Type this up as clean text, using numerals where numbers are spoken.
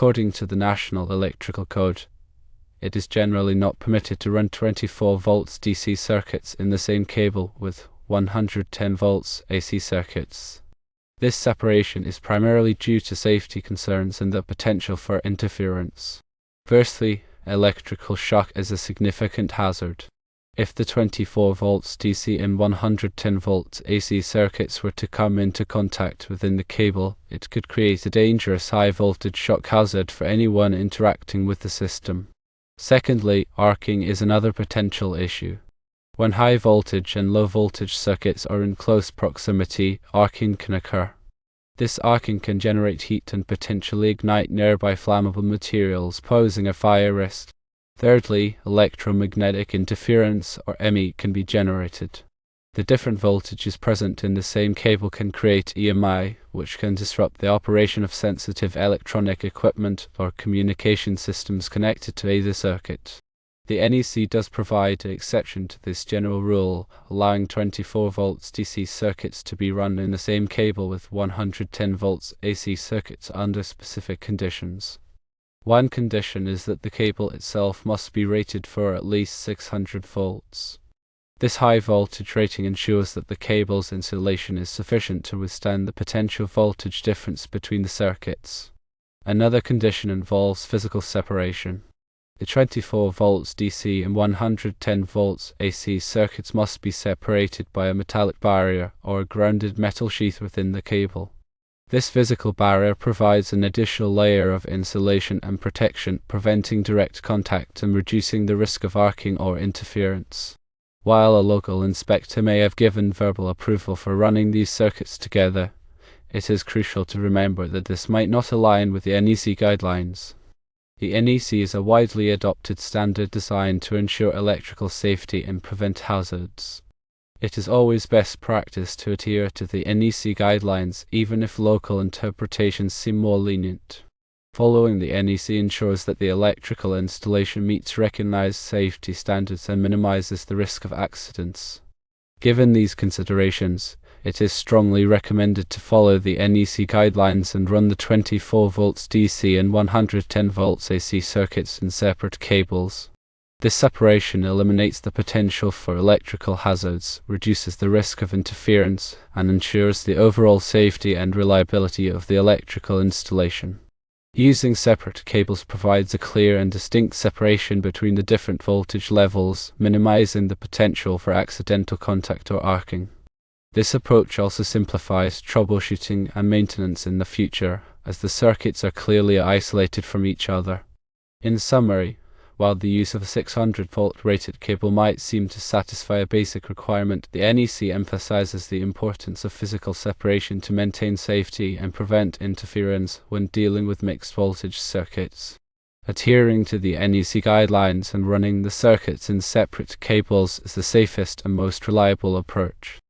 According to the National Electrical Code, it is generally not permitted to run 24 volts DC circuits in the same cable with 110 volts AC circuits. This separation is primarily due to safety concerns and the potential for interference. Firstly, electrical shock is a significant hazard. If the 24 volts DC and 110 volts AC circuits were to come into contact within the cable, it could create a dangerous high-voltage shock hazard for anyone interacting with the system. Secondly, arcing is another potential issue. When high-voltage and low-voltage circuits are in close proximity, arcing can occur. This arcing can generate heat and potentially ignite nearby flammable materials, posing a fire risk. Thirdly, electromagnetic interference, or EMI, can be generated. The different voltages present in the same cable can create EMI, which can disrupt the operation of sensitive electronic equipment or communication systems connected to either circuit. The NEC does provide an exception to this general rule, allowing 24 volts DC circuits to be run in the same cable with 110 volts AC circuits under specific conditions. One condition is that the cable itself must be rated for at least 600 volts. This high voltage rating ensures that the cable's insulation is sufficient to withstand the potential voltage difference between the circuits. Another condition involves physical separation. The 24 volts DC and 110 volts AC circuits must be separated by a metallic barrier or a grounded metal sheath within the cable. This physical barrier provides an additional layer of insulation and protection, preventing direct contact and reducing the risk of arcing or interference. While a local inspector may have given verbal approval for running these circuits together, it is crucial to remember that this might not align with the NEC guidelines. The NEC is a widely adopted standard designed to ensure electrical safety and prevent hazards. It is always best practice to adhere to the NEC guidelines, even if local interpretations seem more lenient. Following the NEC ensures that the electrical installation meets recognized safety standards and minimizes the risk of accidents. Given these considerations, it is strongly recommended to follow the NEC guidelines and run the 24 volts DC and 110 volts AC circuits in separate cables. This separation eliminates the potential for electrical hazards, reduces the risk of interference, and ensures the overall safety and reliability of the electrical installation. Using separate cables provides a clear and distinct separation between the different voltage levels, minimizing the potential for accidental contact or arcing. This approach also simplifies troubleshooting and maintenance in the future, as the circuits are clearly isolated from each other. In summary, while the use of a 600-volt rated cable might seem to satisfy a basic requirement, the NEC emphasizes the importance of physical separation to maintain safety and prevent interference when dealing with mixed-voltage circuits. Adhering to the NEC guidelines and running the circuits in separate cables is the safest and most reliable approach.